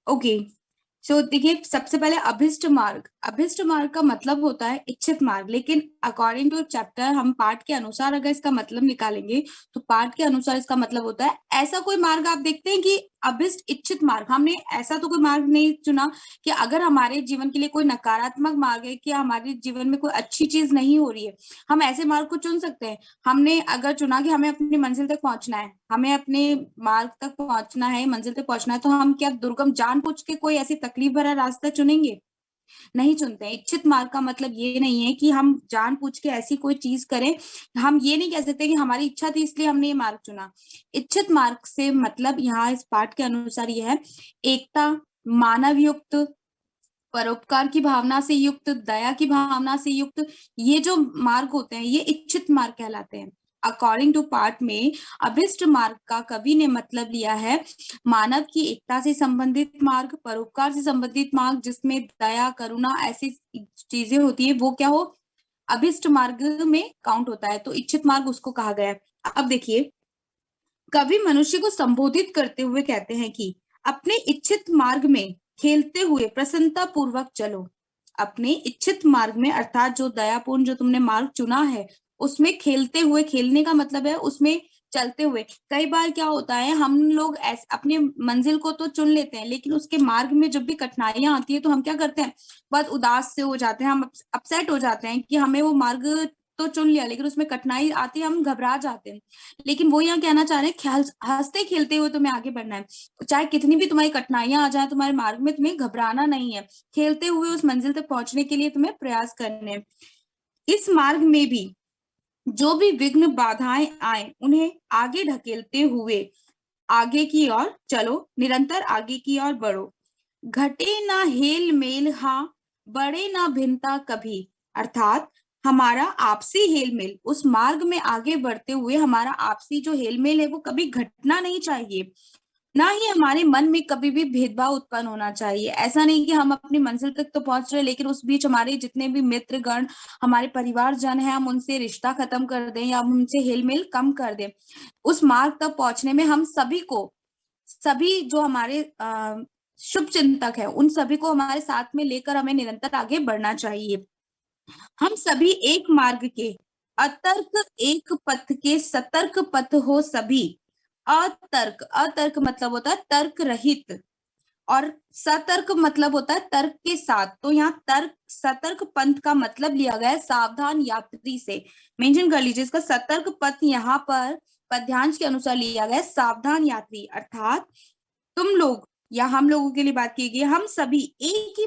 Okay, सो देखिए, सबसे पहले अभिष्ट मार्ग का मतलब होता है इच्छित मार्ग। लेकिन अकॉर्डिंग टू चैप्टर, हम पाठ के अनुसार अगर इसका मतलब निकालेंगे तो पाठ के अनुसार इसका मतलब होता है ऐसा कोई मार्ग। आप देखते हैं कि अभिष्ट इच्छित मार्ग, हमने ऐसा तो कोई मार्ग नहीं चुना कि अगर हमारे जीवन के लिए कोई नकारात्मक मार्ग है, कि हमारे जीवन में कोई अच्छी चीज नहीं हो रही है, हम ऐसे मार्ग को चुन सकते हैं। हमने अगर चुना कि हमें अपनी मंजिल तक पहुंचना है, हमें अपने मार्ग तक पहुंचना है, मंजिल तक पहुंचना है, तो हम क्या दुर्गम जानबूझ के कोई ऐसी तकलीफ भरा रास्ता चुनेंगे? नहीं चुनते हैं। इच्छित मार्ग का मतलब ये नहीं है कि हम जानबूझ के ऐसी कोई चीज करें। हम ये नहीं कह सकते कि हमारी इच्छा थी इसलिए हमने ये मार्ग चुना। इच्छित मार्ग से मतलब यहाँ इस पाठ के अनुसार ये है, एकता, मानव युक्त, परोपकार की भावना से युक्त, दया की भावना से युक्त, ये जो मार्ग होते हैं ये इच्छित मार्ग कहलाते हैं। अकॉर्डिंग टू पाठ में अभिष्ट मार्ग का कवि ने मतलब लिया है मानव की एकता से संबंधित मार्ग, परोपकार से संबंधित मार्ग, जिसमें दया, करुणा ऐसी चीजें होती है, वो क्या हो, अभिष्ट मार्ग में काउंट होता है। तो इच्छित मार्ग उसको कहा गया है। अब देखिए, कवि मनुष्य को संबोधित करते हुए कहते हैं कि अपने इच्छित मार्ग में खेलते हुए प्रसन्नता पूर्वक चलो। अपने इच्छित मार्ग में, अर्थात जो दयापूर्ण जो तुमने मार्ग चुना है, उसमें खेलते हुए, खेलने का मतलब है उसमें चलते हुए। कई बार क्या होता है, हम लोग अपने मंजिल को तो चुन लेते हैं, लेकिन उसके मार्ग में जब भी कठिनाइयां आती है तो हम क्या करते हैं, बहुत उदास से हो जाते हैं, हम अपसेट हो जाते हैं कि हमें वो मार्ग तो चुन लिया लेकिन उसमें कठिनाई आती है, हम घबरा जाते हैं। लेकिन वो यहाँ कहना चाह रहे हैं, हंसते खेलते हुए तुम्हें आगे बढ़ना है। चाहे कितनी भी तुम्हारी कठिनाइयां आ जाए तुम्हारे मार्ग में, तुम्हें घबराना नहीं है। खेलते हुए उस मंजिल तक पहुंचने के लिए तुम्हें प्रयास करने हैं। इस मार्ग में भी जो भी विघ्न बाधाएं आए, उन्हें आगे ढकेलते हुए आगे की ओर चलो, निरंतर आगे की ओर बढ़ो। घटे ना हेल मेल, हाँ बढ़े ना भिन्नता कभी। अर्थात हमारा आपसी हेल मेल, उस मार्ग में आगे बढ़ते हुए हमारा आपसी जो हेल मेल है वो कभी घटना नहीं चाहिए। ना ही हमारे मन में कभी भी भेदभाव उत्पन्न होना चाहिए। ऐसा नहीं कि हम अपनी मंजिल तक तो पहुंच रहे लेकिन उस बीच हमारे जितने भी मित्र गण, हमारे परिवार जन है, हम उनसे रिश्ता खत्म कर दें या हम उनसे हेल मेल कम कर दें। उस मार्ग तक पहुंचने में हम सभी को, सभी जो हमारे शुभ चिंतक है, उन सभी को हमारे साथ में लेकर हमें निरंतर आगे बढ़ना चाहिए। हम सभी एक मार्ग के, अतर्क एक पथ के, सतर्क पथ हो सभी। अतर्क, अतर्क मतलब होता है तर्क रहित, और सतर्क मतलब होता है तर्क के साथ। तो यहाँ तर्क, सतर्क पंथ का मतलब लिया गया है सावधान यात्री से। मेंशन कर लीजिए इसका, सतर्क पथ यहाँ पर पद्यांश के अनुसार लिया गया है सावधान यात्री, अर्थात तुम लोग या हम लोगों के लिए बात की गई, हम सभी एक ही